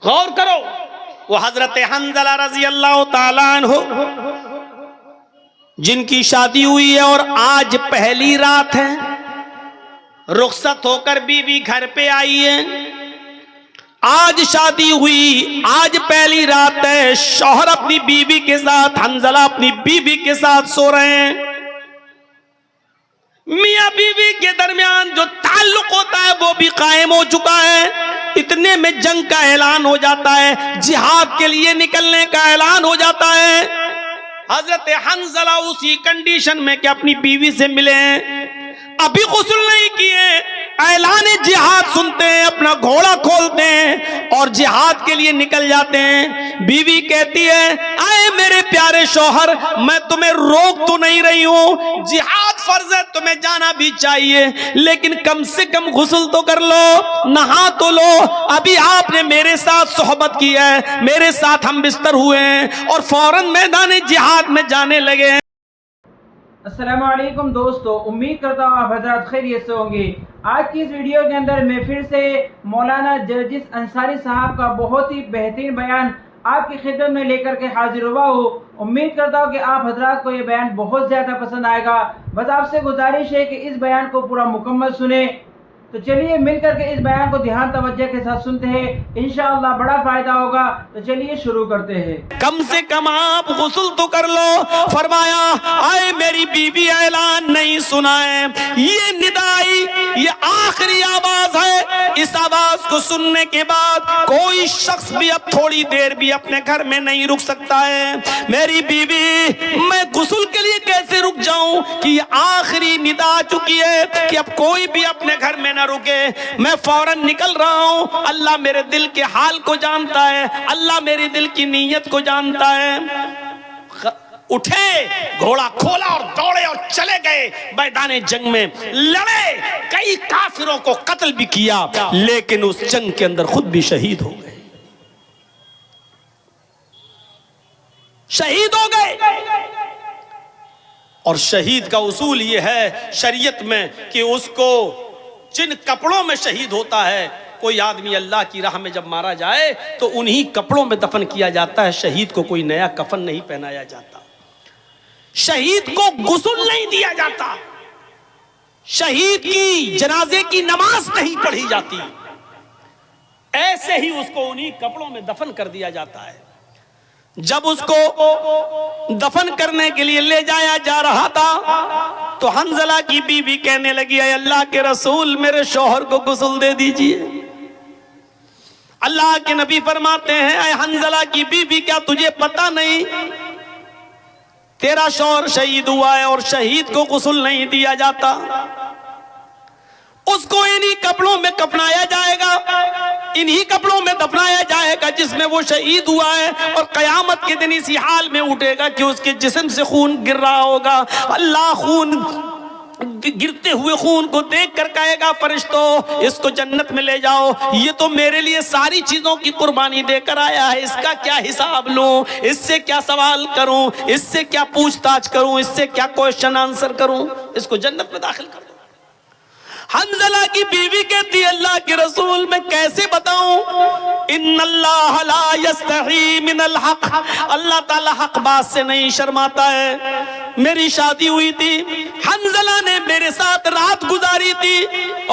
غور کرو، وہ حضرت حنظلہ رضی اللہ تعالیٰ عنہ جن کی شادی ہوئی ہے اور آج پہلی رات ہے، رخصت ہو کر بیوی گھر پہ آئی ہے، آج شادی ہوئی، آج پہلی رات ہے، شوہر اپنی بیوی کے ساتھ، حنظلہ اپنی بیوی کے ساتھ سو رہے ہیں، میاں بیوی کے درمیان جو تعلق ہوتا ہے وہ بھی قائم ہو چکا ہے، اتنے میں جنگ کا اعلان ہو جاتا ہے، جہاد کے لیے نکلنے کا اعلان ہو جاتا ہے۔ حضرت حنظلہ اسی کنڈیشن میں کہ اپنی بیوی سے ملے ہیں، ابھی غسل نہیں کیے، اعلان جہاد سنتے ہیں، اپنا گھوڑا کھولتے ہیں اور جہاد کے لیے نکل جاتے ہیں۔ بیوی کہتی ہے اے میرے پیارے شوہر، میں تمہیں روک تو نہیں رہی ہوں، جہاد فرض ہے، تمہیں جانا بھی چاہیے، لیکن کم سے کم غسل تو کر لو، نہا تو لو، ابھی آپ نے میرے ساتھ صحبت کی ہے، میرے ساتھ ہم بستر ہوئے ہیں اور فوراً میدان جہاد میں جانے لگے ہیں۔ السلام علیکم دوستو، امید کرتا ہوں آپ حضرات خیریت سے ہوں گے۔ آج کی اس ویڈیو کے اندر میں پھر سے مولانا جرجس انصاری صاحب کا بہت ہی بہترین بیان آپ کی خدمت میں لے کر کے حاضر ہوا ہوں۔ امید کرتا ہوں کہ آپ حضرات کو یہ بیان بہت زیادہ پسند آئے گا۔ بس آپ سے گزارش ہے کہ اس بیان کو پورا مکمل سنیں۔ تو چلیے مل کر کے اس بیان کو دھیان توجہ کے ساتھ سنتے ہیں، انشاءاللہ بڑا فائدہ ہوگا۔ تو چلیے شروع کرتے ہیں۔ کم سے کم آپ غسل تو کر لو، فرمایا آئے میری بیوی اعلان نہیں سنا ہے، یہ ندائی، یہ آخری آواز ہے، اس آواز کو سننے کے بعد کوئی شخص بھی اب تھوڑی دیر بھی اپنے گھر میں نہیں رک سکتا ہے۔ میری بیوی، میں غسل کے لیے کیسے رک جاؤں کہ یہ آخری ندا آ چکی ہے کہ اب کوئی بھی اپنے گھر میں نہ رکے، میں فوراً نکل رہا ہوں، اللہ میرے دل کے حال کو جانتا ہے، اللہ میری دل کی نیت کو جانتا ہے۔ اٹھے، گھوڑا کھولا اور دوڑے اور چلے گئے میدان جنگ میں، لڑے، کئی کافروں کو قتل بھی کیا، لیکن اس جنگ کے اندر خود بھی شہید ہو گئے، شہید ہو گئے۔ اور شہید کا اصول یہ ہے شریعت میں کہ اس کو جن کپڑوں میں شہید ہوتا ہے، کوئی آدمی اللہ کی راہ میں جب مارا جائے تو انہی کپڑوں میں دفن کیا جاتا ہے، شہید کو کوئی نیا کفن نہیں پہنایا جاتا، شہید کو غسل نہیں دیا جاتا، شہید کی جنازے کی نماز نہیں پڑھی جاتی، ایسے ہی اس کو انہی کپڑوں میں دفن کر دیا جاتا ہے۔ جب اس کو دفن کرنے کے لیے لے جایا جا رہا تھا تو حنظلہ کی بیوی کہنے لگی اے اللہ کے رسول، میرے شوہر کو غسل دے دیجئے۔ اللہ کے نبی فرماتے ہیں اے حنظلہ کی بیوی، کیا تجھے پتہ نہیں تیرا شوہر شہید ہوا ہے اور شہید کو غسل نہیں دیا جاتا، اس کو انہی کپڑوں میں کفنایا جائے گا، انہی کپڑوں میں دفنایا جائے گا جس میں وہ شہید ہوا ہے، اور قیامت کے دن اسی حال میں اٹھے گا کہ اس کے جسم سے خون گر رہا ہوگا۔ اللہ گرتے ہوئے خون کو دیکھ کر کہے گا فرشتوں اس کو جنت میں لے جاؤ، یہ تو میرے لیے ساری چیزوں کی قربانی دے کر آیا ہے، اس کا کیا حساب لوں، اس سے کیا سوال کروں، اس سے کیا پوچھ تاچھ کروں، اس سے کیا کوشچن آنسر کروں، اس کو جنت میں داخل کر دو۔ حنظلہ کی بیوی کہتی ہے اللہ کے رسول میں کیسے بتاؤں، ان اللہ لا یستحی من الحق، اللہ تعالی حق بات سے نہیں شرماتا ہے۔ میری شادی ہوئی تھی، حنظلہ نے میرے ساتھ رات گزاری تھی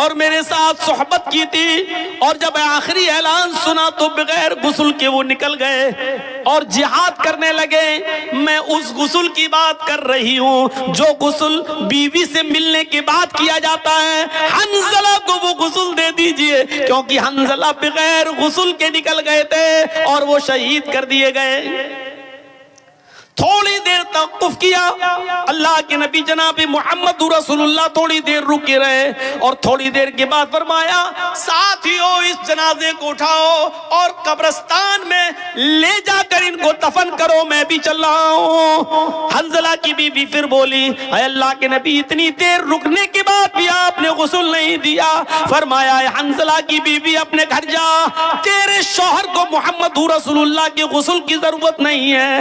اور میرے ساتھ صحبت کی تھی، اور جب آخری اعلان سنا تو بغیر غسل کے وہ نکل گئے اور جہاد کرنے لگے۔ میں اس غسل کی بات کر رہی ہوں جو غسل بیوی سے ملنے کے بعد کیا جاتا ہے، حنظلہ کو وہ غسل دے دیجئے، کیونکہ حنظلہ بغیر غسل کے نکل گئے تھے اور وہ شہید کر دیے گئے۔ تھوڑی دیر توقف کیا، اللہ کے نبی جناب محمد رسول اللہ تھوڑی دیر رکے رہے اور تھوڑی دیر کے بعد فرمایا ساتھیو اس جنازے کو اٹھاؤ اور قبرستان میں لے جا کر ان کو دفن کرو، میں بھی چل رہا ہوں۔ حنظلہ کی بیوی پھر بولی اے اللہ کے نبی اتنی دیر رکنے کے بعد بھی آپ نے غسل نہیں دیا۔ فرمایا اے حنظلہ کی بیوی اپنے گھر جا، تیرے شوہر کو محمد رسول اللہ کے غسل کی ضرورت نہیں ہے،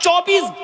24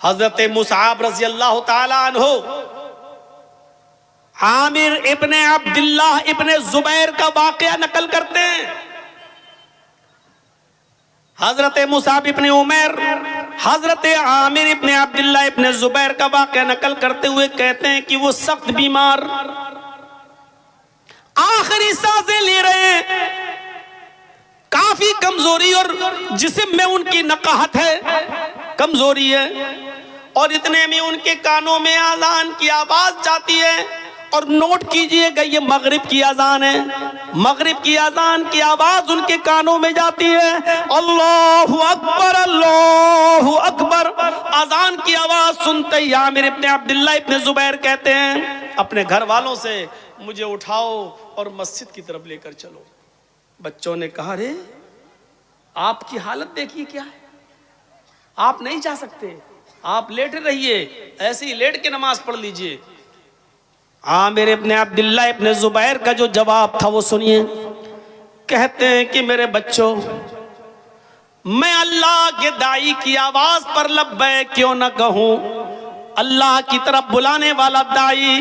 حضرت مصعب رضی اللہ تعالی عنہ عامر ابن عبداللہ ابن زبیر کا واقعہ نقل کرتے ہیں. حضرت مصعب ابن عمیر حضرت عامر ابن عبداللہ ابن زبیر کا واقعہ نقل کرتے ہوئے کہتے ہیں کہ وہ سخت بیمار آخری سانسیں لے رہے ہیں, کافی کمزوری اور جسم میں ان کی نقاہت ہے, کمزوری ہے, اور اتنے میں ان کے کانوں میں اذان کی آواز جاتی ہے. اور نوٹ کیجئے گا یہ مغرب کی اذان ہے, مغرب کی اذان کی آواز ان کے کانوں میں جاتی ہے. اللہ اکبر اللہ اکبر. اذان کی آواز سنتے ہی عامر ابن عبداللہ ابن زبیر کہتے ہیں اپنے گھر والوں سے مجھے اٹھاؤ اور مسجد کی طرف لے کر چلو. بچوں نے کہا رے آپ کی حالت دیکھیے کیا ہے, آپ نہیں جا سکتے, آپ لیٹ رہیے, ایسے ہی لیٹ کے نماز پڑھ لیجئے. عامر ابن عبداللہ ابن زبیر کا جو جواب تھا وہ سنیے. کہتے ہیں کہ میرے بچوں, میں اللہ کے داعی کی آواز پر لبیک کیوں نہ کہوں. اللہ کی طرف بلانے والا داعی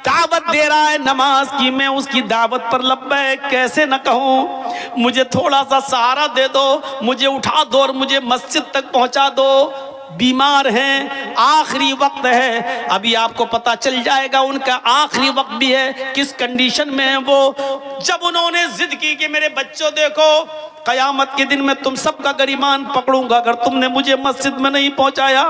دعوت دے رہا ہے نماز کی, میں اس کی دعوت پر لبیک کیسے نہ کہوں. مجھے تھوڑا سا سہارا دے دو, مجھے اٹھا دو اور مجھے مسجد تک پہنچا دو. بیمار ہیں, آخری وقت ہے, ابھی آپ کو پتا چل جائے گا ان کا آخری وقت بھی ہے, کس کنڈیشن میں ہیں وہ. جب انہوں نے ضد کی کہ میرے بچوں دیکھو قیامت کے دن میں تم سب کا گریبان پکڑوں گا اگر تم نے مجھے مسجد میں نہیں پہنچایا.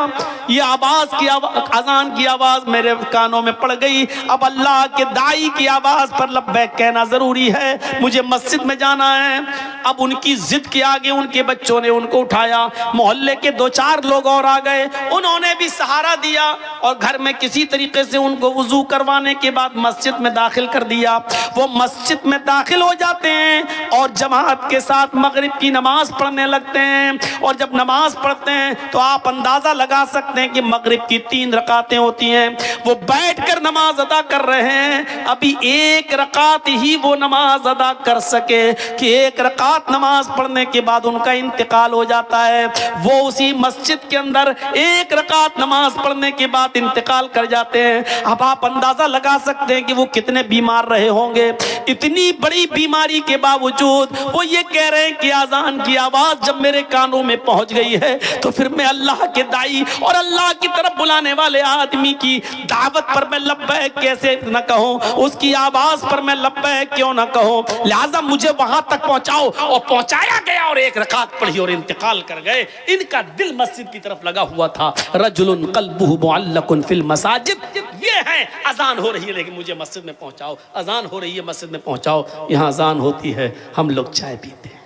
یہ اذان کی آواز میرے کانوں میں پڑ گئی, اب اللہ کے داعی کی آواز پر لبیک کہنا ضروری ہے, مجھے مسجد میں جانا ہے. اب ان کی ضد کے آگے ان کے بچوں نے ان کو اٹھایا, محلے کے 2-4 لوگ اور آ گئے, انہوں نے بھی سہارا دیا اور گھر میں کسی طریقے سے ان کو وضو کروانے کے بعد مسجد میں داخل کر دیا. وہ مسجد میں داخل ہو جاتے ہیں اور جماعت کے ساتھ مغرب کی نماز پڑھنے لگتے ہیں. اور جب نماز پڑھتے ہیں تو آپ اندازہ لگا سکتے ہیں کہ مغرب کی 3 رکعتیں ہوتی ہیں. وہ بیٹھ کر نماز ادا کر رہے ہیں, ابھی 1 رکعت ہی وہ نماز ادا کر سکے کہ 1 رکعت نماز پڑھنے کے بعد ان کا انتقال ہو جاتا ہے. وہ اسی مسجد کے اندر 1 رکعت نماز پڑھنے کے بعد انتقال کر جاتے ہیں. اب آپ اندازہ لگا سکتے ہیں کہ وہ کتنے بیمار رہے ہوں گے. اتنی بڑی بیماری کے باوجود وہ یہ کہہ رہے ہیں کہ اذان کی آواز جب میرے کانوں میں پہنچ گئی ہے تو پھر میں اللہ کے داعی اور اللہ کی طرف بلانے والے آدمی کی دعوت پر میں لبیک کیسے نہ کہوں, اس کی آواز پر میں لبیک کیوں نہ کہوں. لہذا مجھے وہاں تک پہنچاؤ. اور پہنچایا گیا اور 1 رکعت پڑھی اور انتقال کر گئے. ان کا دل مسجد کی طرف لگا ہوا تھا. رجل قلبہ معلق فی المساجد. یہ ہے اذان ہو رہی ہے لیکن مجھے مسجد میں پہنچاؤ, اذان ہو رہی ہے مسجد میں پہنچاؤ. یہاں اذان ہوتی ہے ہم لوگ چائے پیتے ہیں,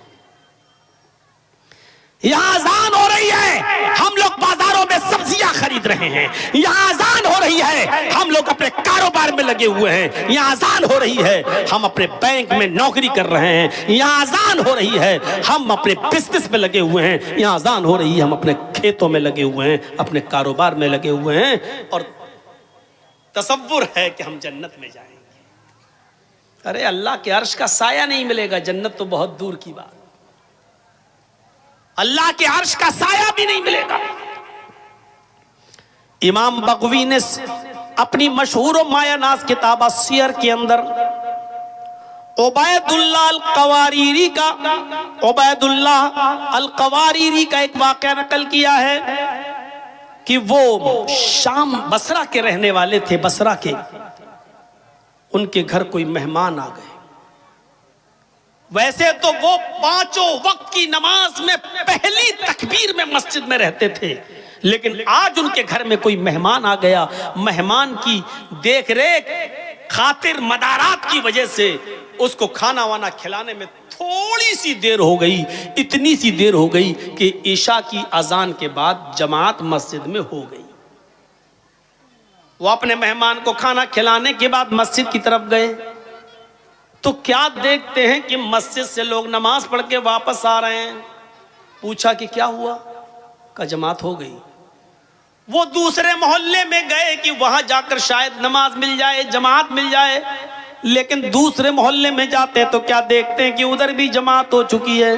یہاں اذان ہو رہی ہے ہم لوگ بازاروں میں سبزیاں خرید رہے ہیں, یہاں اذان ہو رہی ہے ہم لوگ اپنے کاروبار میں لگے ہوئے ہیں, یہاں اذان ہو رہی ہے ہم اپنے بینک میں نوکری کر رہے ہیں, یہاں اذان ہو رہی ہے ہم اپنے بزنس میں لگے ہوئے ہیں, یہاں اذان ہو رہی ہے ہم اپنے کھیتوں میں لگے ہوئے ہیں, اپنے کاروبار میں لگے ہوئے ہیں. اور تصور ہے کہ ہم جنت میں جائیں گے. ارے اللہ کے عرش کا سایہ نہیں ملے گا, جنت تو بہت دور کی بات, اللہ کے عرش کا سایہ بھی نہیں ملے گا. امام بغوی نے اپنی مشہور و مایہ ناز کتاب السیر کے اندر عبید اللہ القواریری کا ایک واقعہ نقل کیا ہے کہ وہ شام بصرہ کے رہنے والے تھے, بصرہ کے. ان کے گھر کوئی مہمان آ گئے. ویسے تو وہ 5 وقت کی نماز میں پہلی تکبیر میں مسجد میں رہتے تھے, لیکن آج ان کے گھر میں کوئی مہمان آ گیا. مہمان کی دیکھ ریکھ خاطر مدارات کی وجہ سے اس کو کھانا وانا کھلانے میں تھوڑی سی دیر ہو گئی, اتنی سی دیر ہو گئی کہ عشاء کی اذان کے بعد جماعت مسجد میں ہو گئی. وہ اپنے مہمان کو کھانا کھلانے کے بعد مسجد کی طرف گئے تو کیا دیکھتے ہیں کہ مسجد سے لوگ نماز پڑھ کے واپس آ رہے ہیں. پوچھا کہ کیا ہوا, کہ جماعت ہو گئی. وہ دوسرے محلے میں گئے کہ وہاں جا کر شاید نماز مل جائے, جماعت مل جائے, لیکن دوسرے محلے میں جاتے تو کیا دیکھتے ہیں کہ ادھر بھی جماعت ہو چکی ہے.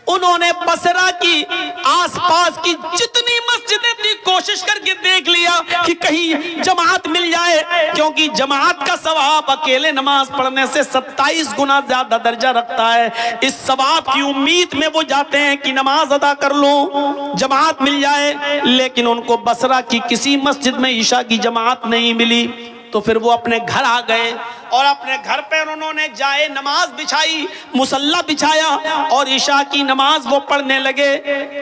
انہوں نے بصرہ کی آس پاس کی جتنی مسجدیں تھی کوشش کر کے دیکھ لیا کہ کہیں جماعت مل جائے، کیونکہ جماعت کا ثواب اکیلے نماز پڑھنے سے 27 گنا زیادہ درجہ رکھتا ہے۔ اس ثواب کی امید میں وہ جاتے ہیں کہ نماز ادا کر لوں، جماعت مل جائے، لیکن ان کو بصرہ کی کسی مسجد میں عشاء کی جماعت نہیں ملی، تو پھر وہ اپنے گھر آ گئے اور اپنے گھر پہ انہوں نے جائے نماز بچھائی، مصلی بچھایا اور عشاء کی نماز وہ پڑھنے لگے۔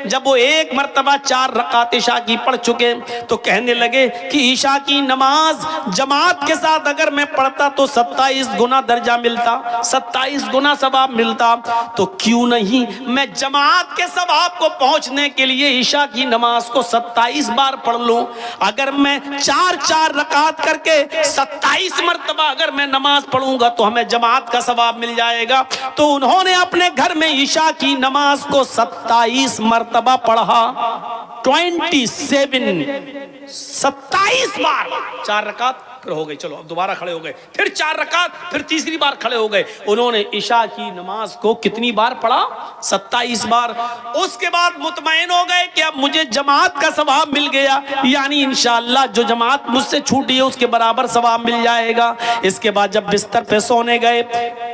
جب وہ ایک مرتبہ 4 رکعت عشاء کی پڑھ چکے تو کہنے لگے کہ عشاء کی نماز جماعت کے ساتھ اگر میں پڑھتا تو 27 گنا درجہ ملتا، 27 گنا ثواب ملتا، تو کیوں نہیں میں جماعت کے ثواب کو پہنچنے کے لیے عشاء کی نماز کو 27 بار پڑھ لوں۔ اگر میں 4 رکعت کر کے 27 مرتبہ اگر میں نماز پڑھوں گا تو ہمیں جماعت کا ثواب مل جائے گا۔ تو انہوں نے اپنے گھر میں عشاء کی نماز کو 27 مرتبہ پڑھا، 27 بار، 4 رکعت ہو گئی، چلو اب دوبارہ کھڑے ہو گئے، پھر 4 رکعت، پھر تیسری بار کھڑے ہو گئے۔ انہوں نے عشاء کی نماز کو کتنی بار پڑھا؟ 27 بار۔ اس کے بعد مطمئن ہو گئے کہ اب مجھے جماعت کا ثواب مل گیا، یعنی انشاءاللہ جو جماعت مجھ سے چھوٹی ہے اس کے برابر ثواب مل جائے گا۔ اس کے بعد جب بستر پہ سونے گئے،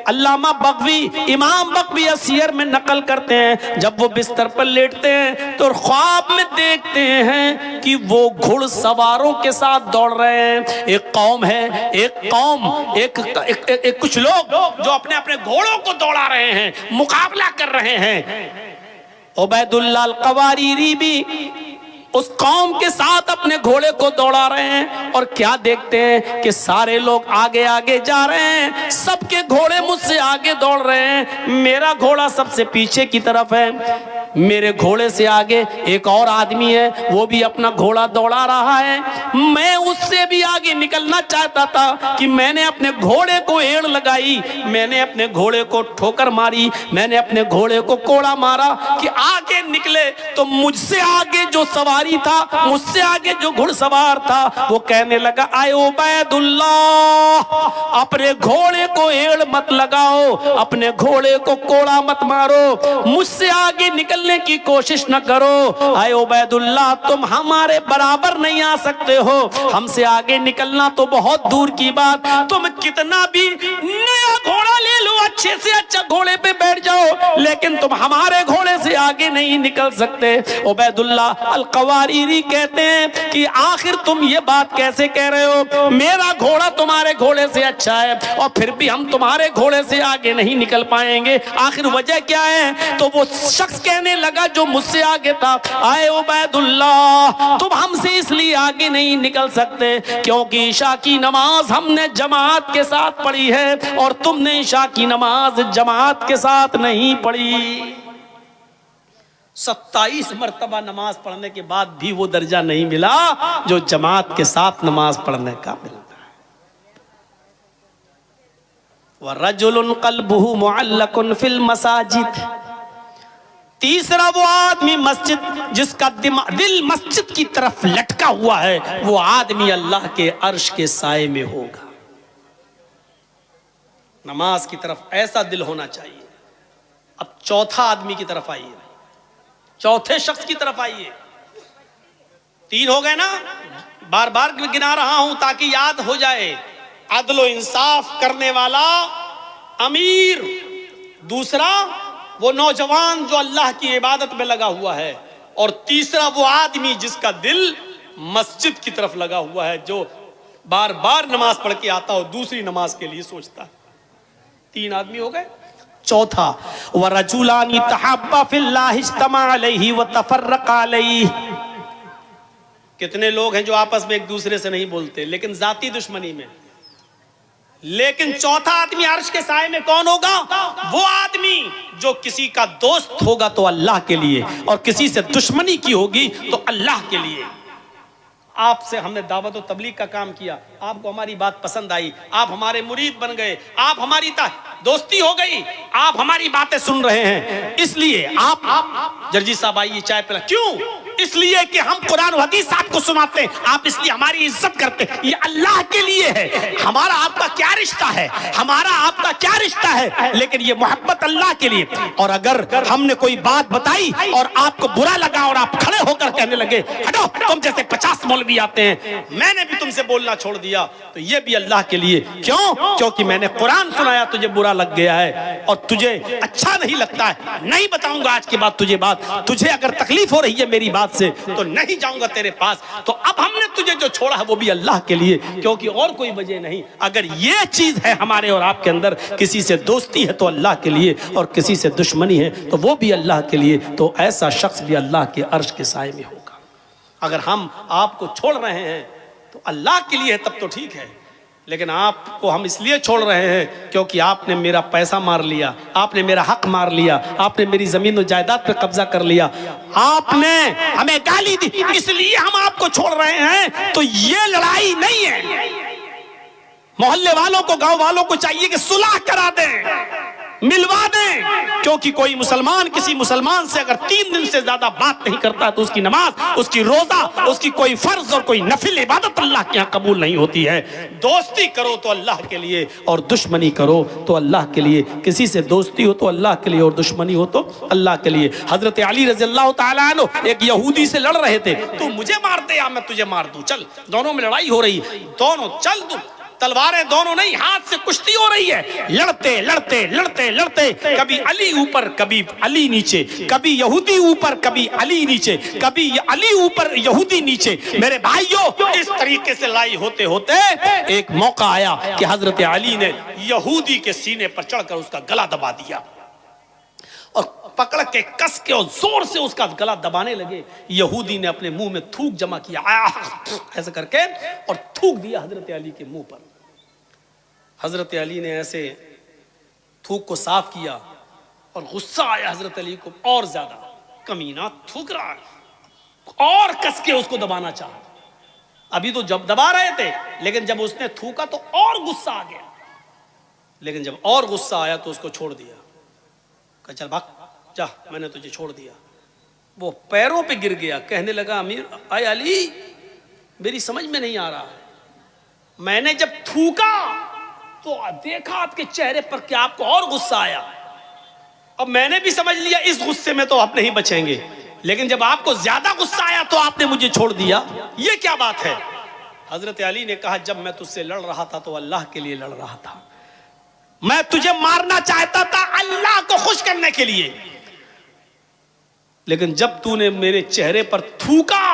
علامہ بغوی، امام بغوی سیر میں نقل کرتے ہیں، جب وہ بستر پر لیٹتے ہیں تو خواب میں دیکھتے ہیں کہ وہ گھڑ سواروں کے ساتھ دوڑ رہے ہیں۔ ایک قوم ہے، ایک کچھ لوگ جو اپنے گھوڑوں کو دوڑا رہے ہیں، مقابلہ کر رہے ہیں۔ عبید اللہ القواریری بھی اس قوم کے ساتھ اپنے گھوڑے کو دوڑا رہے ہیں، اور کیا دیکھتے ہیں کہ سارے لوگ آگے آگے جا رہے ہیں، سب کے گھوڑے مجھ سے آگے دوڑ رہے ہیں، میرا گھوڑا سب سے پیچھے کی طرف ہے۔ میرے گھوڑے سے آگے ایک اور آدمی ہے، وہ بھی اپنا گھوڑا دوڑا رہا ہے، میں اس سے بھی آگے نکلنا چاہتا تھا کہ میں نے اپنے گھوڑے کو ایڑ لگائی، میں نے اپنے گھوڑے کو ٹھوکر ماری، میں نے اپنے گھوڑے کو کوڑا مارا کہ آگے نکلے۔ تو مجھ سے آگے جو سواری تھا، مجھ سے آگے جو گھڑ سوار تھا، وہ کہنے لگا اے عبید اللہ، اپنے گھوڑے کو ایڑ مت لگاؤ، اپنے گھوڑے کو کوڑا مت مارو، مجھ سے آگے نکلنے کی کوشش نہ کرو۔ اے عبید اللہ، تم ہمارے برابر نہیں آ سکتے ہو، ہم سے آگے نکلنا تو بہت دور کی بات، تم کتنا بھی نیا گھوڑا لے لو، اچھے سے اچھا گھوڑے پہ بیٹھ جاؤ، لیکن تم ہمارے گھوڑے سے آگے نہیں نکل سکتے۔ عبید اللہ القواریری کہتے ہیں کہ آخر تم یہ بات کیسے کہہ رہے ہو، میرا گھوڑا تمہارے گھوڑے سے اچھا ہے اور پھر بھی ہم تمہارے گھوڑے سے آگے نہیں نکل پائیں گے، آخر وجہ کیا ہے؟ تو وہ شخص کہنے لگا جو مجھ سے آگے تھا، اے عبید اللہ، تم ہم سے اس لیے آگے نہیں نکل سکتے کیونکہ عشاء کی نماز ہم نے جماعت کے ساتھ پڑھی ہے اور تم نے عشاء کی نماز جماعت کے ساتھ نہیں پڑھی۔ 27 مرتبہ نماز پڑھنے کے بعد بھی وہ درجہ نہیں ملا جو جماعت کے ساتھ نماز پڑھنے کا ملتا ہے۔ وَرَجُلٌ قَلْبُهُ مُعَلَّقٌ فِي الْمَسَاجِدِ، تیسرا وہ آدمی مسجد جس کا دل مسجد کی طرف لٹکا ہوا ہے، وہ آدمی اللہ کے عرش کے سائے میں ہوگا۔ نماز کی طرف ایسا دل ہونا چاہیے۔ اب چوتھا آدمی کی طرف آئیے، چوتھے شخص کی طرف آئیے۔ 3 ہو گئے نا، بار بار گنا رہا ہوں تاکہ یاد ہو جائے۔ عدل و انصاف کرنے والا امیر، دوسرا وہ نوجوان جو اللہ کی عبادت میں لگا ہوا ہے، اور تیسرا وہ آدمی جس کا دل مسجد کی طرف لگا ہوا ہے، جو بار بار نماز پڑھ کے آتا ہو، دوسری نماز کے لیے سوچتا ہے۔ 3 آدمی ہو گئے۔ چوتھا وَرَجُلَانِ تَحَابَّا فِي اللَّهِ اجْتَمَعَا عَلَيْهِ وَتَفَرَّقَا عَلَيْهِ۔ کتنے لوگ ہیں جو آپس میں ایک دوسرے سے نہیں بولتے لیکن ذاتی دشمنی میں، لیکن چوتھا آدمی عرش کے سائے میں کون ہوگا؟ وہ آدمی جو کسی کا دوست ہوگا تو اللہ کے لیے، اور کسی سے دشمنی کی ہوگی تو اللہ کے لیے۔ آپ سے ہم نے دعوت و تبلیغ کا کام کیا، آپ کو ہماری بات پسند آئی، آپ ہمارے مرید بن گئے، آپ ہماری دوستی ہو گئی، آپ ہماری باتیں سن رہے ہیں، اس لیے آپ جرجی صاحب آئیے چائے پلا، کیوں؟ اس لیے کہ ہم قرآن و حدیث آپ کو سناتے ہیں، آپ اس لیے ہماری عزت کرتے ہیں، یہ اللہ کے لیے ہے۔ ہمارا آپ کا کیا رشتہ ہے، ہمارا آپ کا کیا رشتہ ہے، لیکن یہ محبت اللہ کے لیے۔ اور اگر ہم نے کوئی بات بتائی اور آپ کو برا لگا اور آپ کھڑے ہو کر کہنے لگے ہٹو، تم جیسے 50 مولوی آتے ہیں، میں نے بھی تم سے بولنا چھوڑ دیا، تو یہ بھی اللہ کے لیے۔ کیوں؟ کیونکہ میں نے قرآن سنایا، تجھے برا لگ گیا ہے اور تجھے اچھا نہیں لگتا ہے۔ نہیں بتاؤں گا آج کے بعد تجھے بات، تجھے اگر تکلیف ہو رہی ہے میری بات سے تو نہیں جاؤں گا تیرے پاس۔ تو اب ہم نے تجھے جو چھوڑا ہے وہ بھی اللہ کے لیے، کیونکہ اور کوئی وجہ نہیں۔ اگر یہ چیز ہے ہمارے اور آپ کے اندر، کسی سے دوستی ہے تو اللہ کے لیے، اور کسی سے دشمنی ہے تو وہ بھی اللہ کے لیے، تو ایسا شخص بھی اللہ کے عرش کے سائے میں ہوگا۔ اگر ہم آپ کو چھوڑ رہے ہیں تو اللہ کے لیے ہے تب تو ٹھیک ہے، لیکن آپ کو ہم اس لیے چھوڑ رہے ہیں کیونکہ آپ نے میرا پیسہ مار لیا، آپ نے میرا حق مار لیا، آپ نے میری زمین و جائیداد پہ قبضہ کر لیا، آپ نے ہمیں گالی دی، اس لیے ہم آپ کو چھوڑ رہے ہیں۔ تو یہ لڑائی نہیں ہے۔ محلے والوں کو، گاؤں والوں کو چاہیے کہ صلح کرا دیں، ملوا دیں، کیونکہ کوئی مسلمان کسی مسلمان سے اگر 3 دن سے زیادہ بات نہیں کرتا تو اس کی نماز، اس کی روزہ، اس کی کوئی فرض اور کوئی نفل عبادت اللہ کے ہاں قبول نہیں ہوتی ہے۔ دوستی کرو تو اللہ کے لیے اور دشمنی کرو تو اللہ کے لیے۔ کسی سے دوستی ہو تو اللہ کے لیے اور دشمنی ہو تو اللہ کے لیے۔ حضرت علی رضی اللہ تعالیٰ عنہ ایک یہودی سے لڑ رہے تھے، تو مجھے مار دے یا میں تجھے مار دوں، چل، دونوں میں لڑائی ہو رہی، دونوں چل دوں، تلواریں دونوں نہیں، ہاتھ سے کشتی ہو رہی ہے، لڑتے لڑتے لڑتے لڑتے کبھی علی اوپر کبھی علی نیچے، کبھی یہودی اوپر کبھی علی نیچے، کبھی علی اوپر یہودی نیچے۔ میرے بھائیوں، اس طریقے سے لڑائی ہوتے ہوتے ایک موقع آیا کہ حضرت علی نے یہودی کے سینے پر چڑھ کر اس کا گلا دبا دیا، اور پکڑ کے کس کے اور زور سے اس کا گلا دبانے لگے۔ یہودی نے اپنے منہ میں تھوک جمع کیا، ایسا کر کے، اور تھوک دیا حضرت علی کے منہ پر۔ حضرت علی نے ایسے تھوک کو صاف کیا اور غصہ آیا حضرت علی کو اور زیادہ، کمینہ تھوک رہا ہے، اور کس کے اس کو دبانا چاہا۔ ابھی تو جب دبا رہے تھے، لیکن جب اس نے تھوکا تو اور غصہ آ گیا، لیکن جب اور غصہ آیا تو اس کو چھوڑ دیا، کہ چل بھاگ جا، میں نے تجھے چھوڑ دیا۔ وہ پیروں پہ گر گیا، کہنے لگا امیر اے علی، میری سمجھ میں نہیں آ رہا ہے، میں نے جب تھوکا تو دیکھا آپ کے چہرے پر کہ آپ کو اور غصہ آیا، اب میں نے بھی سمجھ لیا اس غصے میں تو آپ نہیں بچیں گے، لیکن جب آپ کو زیادہ غصہ آیا تو آپ نے مجھے چھوڑ دیا، یہ کیا بات ہے؟ حضرت علی نے کہا جب میں تجھ سے لڑ رہا تھا تو اللہ کے لیے لڑ رہا تھا، میں تجھے مارنا چاہتا تھا اللہ کو خوش کرنے کے لیے، لیکن جب تو نے میرے چہرے پر تھوکا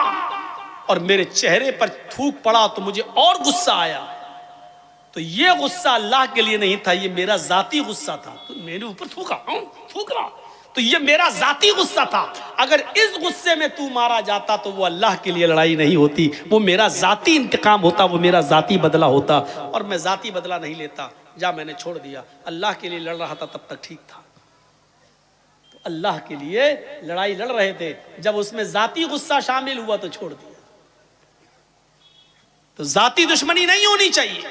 اور میرے چہرے پر تھوک پڑا تو مجھے اور غصہ آیا، تو یہ غصہ اللہ کے لیے نہیں تھا، یہ میرا ذاتی غصہ تھا، تو میرے اوپر تھوکا، تھوک رہا، تو یہ میرا ذاتی غصہ تھا۔ اگر اس غصے میں تو مارا جاتا تو وہ اللہ کے لیے لڑائی نہیں ہوتی، وہ میرا ذاتی انتقام ہوتا، وہ میرا ذاتی بدلہ ہوتا، اور میں ذاتی بدلہ نہیں لیتا، جا میں نے چھوڑ دیا۔ اللہ کے لیے لڑ رہا تھا تب تک ٹھیک تھا، تو اللہ کے لیے لڑائی لڑ رہے تھے، جب اس میں ذاتی غصہ شامل ہوا تو چھوڑ دیا۔ تو ذاتی دشمنی نہیں ہونی چاہیے۔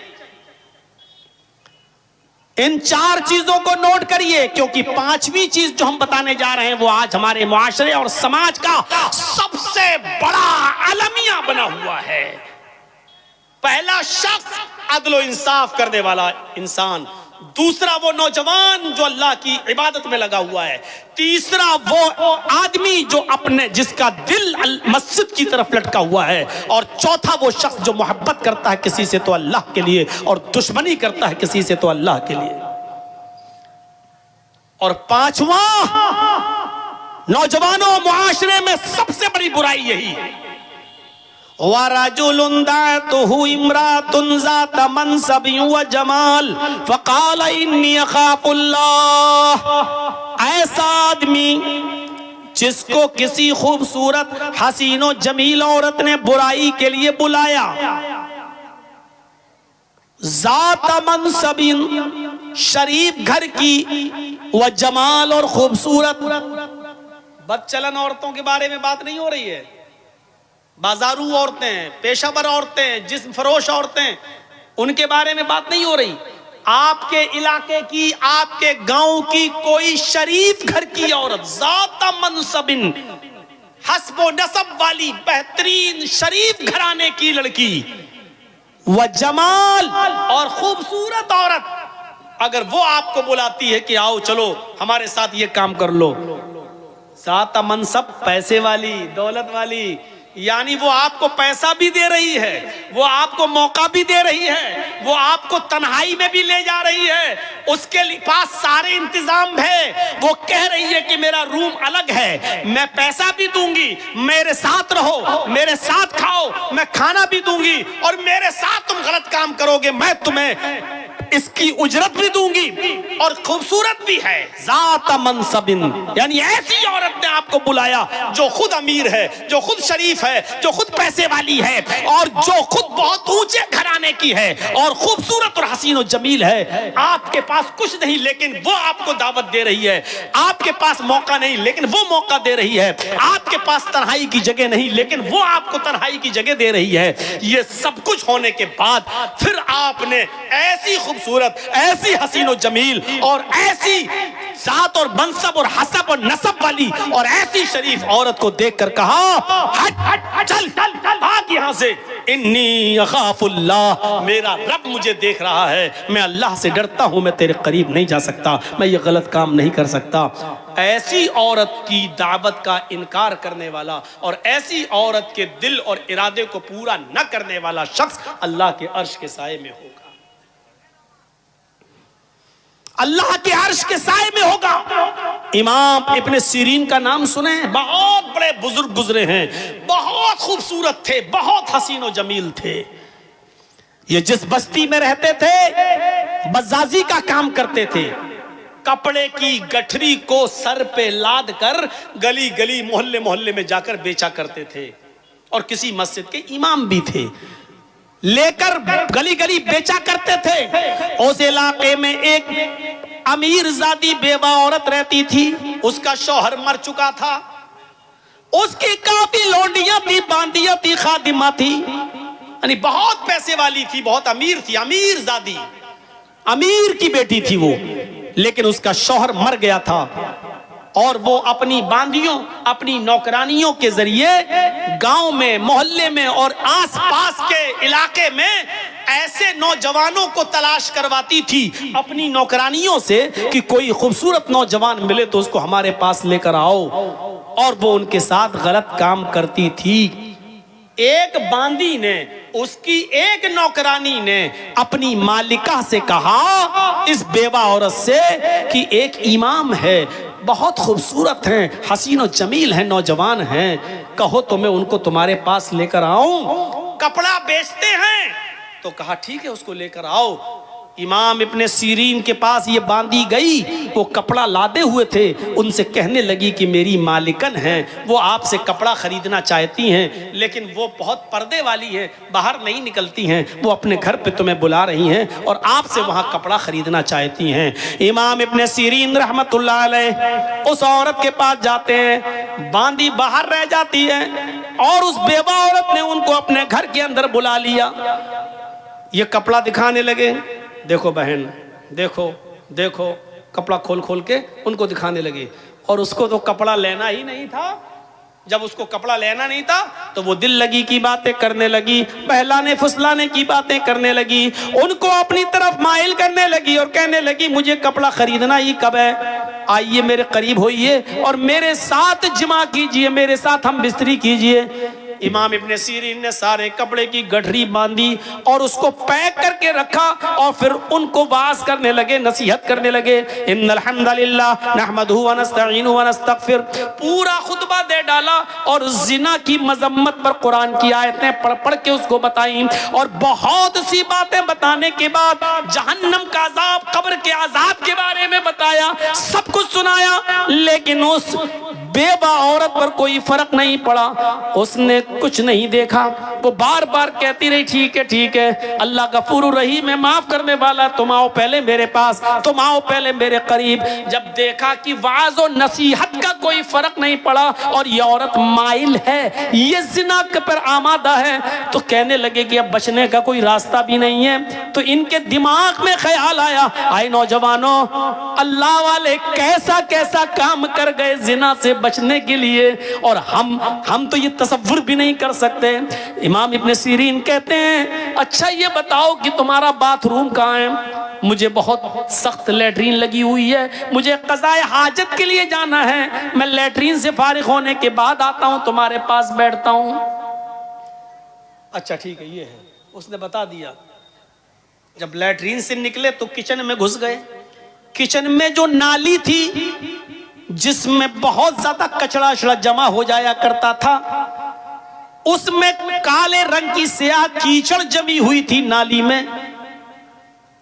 ان 4 چیزوں کو نوٹ کریے، کیونکہ 5ویں چیز جو ہم بتانے جا رہے ہیں وہ آج ہمارے معاشرے اور سماج کا سب سے بڑا المیہ بنا ہوا ہے۔ پہلا شخص عدل و انصاف کرنے والا انسان، دوسرا وہ نوجوان جو اللہ کی عبادت میں لگا ہوا ہے، تیسرا وہ آدمی جو جس کا دل مسجد کی طرف لٹکا ہوا ہے، اور چوتھا وہ شخص جو محبت کرتا ہے کسی سے تو اللہ کے لیے اور دشمنی کرتا ہے کسی سے تو اللہ کے لیے، اور 5واں نوجوانوں معاشرے میں سب سے بڑی برائی یہی ہے، وَرَجُلٌ دَعَتْهُ امْرَأَةٌ ذَاتَ مَنْصَبٍ وَجَمَالٍ فَقَالَ إِنِّي أَخَافُ اللَّهَ، ایسا آدمی جس کو کسی خوبصورت حسین و جمیل عورت نے برائی کے لیے بلایا، ذات منصب، شریف گھر کی، وجمال، اور خوبصورت۔ بد چلن عورتوں کے بارے میں بات نہیں ہو رہی ہے، بازارو عورتیں، پیشہ ور عورتیں، جسم فروش عورتیں، ان کے بارے میں بات نہیں ہو رہی۔ آپ کے علاقے کی، آپ کے گاؤں کی کوئی شریف گھر کی عورت، ذات منصب، حسب و نسب والی بہترین شریف گھرانے کی لڑکی، وجمال، اور خوبصورت عورت، اگر وہ آپ کو بلاتی ہے کہ آؤ چلو ہمارے ساتھ یہ کام کر لو، ذات منصب، پیسے والی، دولت والی، یعنی وہ آپ کو پیسہ بھی دے رہی ہے، وہ آپ کو موقع بھی دے رہی ہے، وہ آپ کو تنہائی میں بھی لے جا رہی ہے، اس کے پاس سارے انتظام ہے، وہ کہہ رہی ہے کہ میرا روم الگ ہے، میں پیسہ بھی دوں گی، میرے ساتھ رہو، میرے ساتھ کھاؤ، میں کھانا بھی دوں گی، اور میرے ساتھ تم غلط کام کرو گے میں تمہیں اس کی اجرت بھی دوں گی، اور خوبصورت بھی ہے، ذات منصب، یعنی ایسی عورت نے آپ کو بلایا جو خود امیر ہے، جو خود شریف ہے، جو خود پیسے والی ہے، اور جو خود بہت اونچے گھرانے کی ہے، اور خوبصورت اور حسین و جمیل ہے۔ آپ کے پاس کچھ نہیں لیکن وہ آپ کو دعوت دے رہی ہے، آپ کے پاس موقع نہیں لیکن وہ موقع دے رہی ہے، آپ کے پاس تنہائی کی جگہ نہیں لیکن وہ آپ کو تنہائی کی جگہ دے رہی ہے۔ یہ سب کچھ ہونے کے بعد پھر آپ نے ایسی خوبصورت، ایسی حسین و جمیل، اور ایسی ذات اور منصب اور حسب اور نسب والی اور ایسی شریف عورت کو دیکھ کر کہا ہٹ چل بھاگ یہاں سے، انی اخاف اللہ، میرا رب مجھے دیکھ رہا ہے، میں اللہ سے ڈرتا ہوں، میں تیرے قریب نہیں جا سکتا، میں یہ غلط کام نہیں کر سکتا۔ ایسی عورت کی دعوت کا انکار کرنے والا اور ایسی عورت کے دل اور ارادے کو پورا نہ کرنے والا شخص اللہ کے عرش کے سائے میں ہوگا، اللہ کے عرش کے سائے میں ہوگا۔ امام ابن سیرین کا نام سنیں، بہت بڑے بزرگ گزرے ہیں، بہت خوبصورت تھے، بہت حسین و جمیل تھے۔ یہ جس بستی میں رہتے تھے بزازی کا کام کرتے تھے، کپڑے کی گٹھری کو سر پہ لاد کر گلی گلی محلے محلے میں جا کر بیچا کرتے تھے، اور کسی مسجد کے امام بھی تھے، لے کر گلی گلی بیچا کرتے تھے۔ اس علاقے میں ایک امیر زادی بیوہ عورت رہتی تھی، اس کا شوہر مر چکا تھا، اس کی کافی لونڈیاں تھی، باندیاں تھی، خادمہ تھی، یعنی بہت پیسے والی تھی، بہت امیر تھی، امیر زادی، امیر کی بیٹی تھی وہ، لیکن اس کا شوہر مر گیا تھا، اور وہ اپنی باندیوں، اپنی نوکرانیوں کے ذریعے گاؤں میں، محلے میں اور آس پاس کے علاقے میں ایسے نوجوانوں کو تلاش کرواتی تھی اپنی نوکرانیوں سے کہ کوئی خوبصورت نوجوان ملے تو اس کو ہمارے پاس لے کر آؤ، اور وہ ان کے ساتھ غلط کام کرتی تھی۔ ایک باندی نے، اس کی ایک نوکرانی نے اپنی مالکہ سے کہا اس بیوہ عورت سے کہ ایک امام ہے، بہت خوبصورت ہیں، حسین و جمیل ہیں، نوجوان ہیں، کہو تو میں ان کو تمہارے پاس لے کر آؤں، کپڑا بیچتے ہیں۔ تو کہا ٹھیک ہے، اس کو لے کر آؤ۔ امام ابن سیرین کے پاس یہ باندی گئی، وہ کپڑا لادے ہوئے تھے، ان سے کہنے لگی کہ میری مالکن ہیں، وہ آپ سے کپڑا خریدنا چاہتی ہیں، لیکن وہ بہت پردے والی ہیں، باہر نہیں نکلتی ہیں، وہ اپنے گھر پہ تمہیں بلا رہی ہیں اور آپ سے وہاں کپڑا خریدنا چاہتی ہیں۔ امام ابن سیرین رحمت اللہ علیہ اس عورت کے پاس جاتے ہیں، باندی باہر رہ جاتی ہے، اور اس بیوہ عورت نے ان کو اپنے گھر کے اندر بلا لیا، یہ کپڑا دکھانے لگے، دیکھو بہن، دیکھو دیکھو، کپڑا کھول کھول کے ان کو دکھانے لگے، اور اس کو تو کپڑا لینا ہی نہیں تھا۔ جب اس کو کپڑا لینا نہیں تھا تو وہ دل لگی کی باتیں کرنے لگی، بہلانے پھسلانے کی باتیں کرنے لگی، ان کو اپنی طرف مائل کرنے لگی اور کہنے لگی مجھے کپڑا خریدنا ہی کب ہے، آئیے میرے قریب ہوئیے اور میرے ساتھ جمع کیجئے، میرے ساتھ ہم بستری کیجئے۔ امام ابن سیرین نے سارے کپڑے کی گٹھری باندھی اور اس کو پیک کر کے رکھا، اور پھر ان کو واعظ کرنے لگے، نصیحت کرنے لگے، ان الحمدللہ نحمدہ ونستعینہ ونستغفر، پورا خطبہ دے ڈالا، اور زنا کی مذمت پر قرآن کی آیتیں پڑھ پڑھ کے اس کو بتائیں، اور بہت سی باتیں بتانے کے بعد جہنم کا عذاب، قبر کے عذاب کے بارے میں بتایا، سب کچھ سنایا، لیکن اس بیوہ عورت پر کوئی فرق نہیں پڑا، اس نے کچھ نہیں دیکھا، وہ بار بار کہتی رہی ٹھیک ہے ٹھیک ہے، اللہ غفور الرحیم ہے، معاف کرنے والا، تم آؤ پہلے میرے پاس، تم آؤ پہلے میرے قریب۔ جب دیکھا کہ وعظ و نصیحت کا کوئی فرق نہیں پڑا اور یہ عورت مائل ہے، یہ زنا پر آمادہ ہے، تو کہنے لگے کہ اب بچنے کا کوئی راستہ بھی نہیں ہے۔ تو ان کے دماغ میں خیال آیا، آئے نوجوانوں، اللہ والے کیسا کیسا کام کر گئے زنا سے بچنے کے لیے، اور ہم تو یہ تصور بھی نہیں کر سکتے۔ امام ابن سیرین کہتے ہیں اچھا یہ بتاؤ کہ تمہارا باتھ روم کہاں ہے؟ مجھے بہت سخت لیٹرین لگی ہوئی ہے، مجھے قضاء حاجت کے لیے جانا ہے، میں لیٹرین سے فارغ ہونے کے بعد آتا ہوں، تمہارے پاس بیٹھتا ہوں۔ اچھا ٹھیک ہے، یہ ہے، اس نے بتا دیا۔ جب لیٹرین سے نکلے تو کچن میں گھس گئے۔ کچن میں جو نالی تھی جس میں بہت زیادہ کچڑا اشڑا جمع ہو جایا کرتا تھا، اس میں کالے رنگ کی سیاہ کیچڑ جمی ہوئی تھی نالی میں۔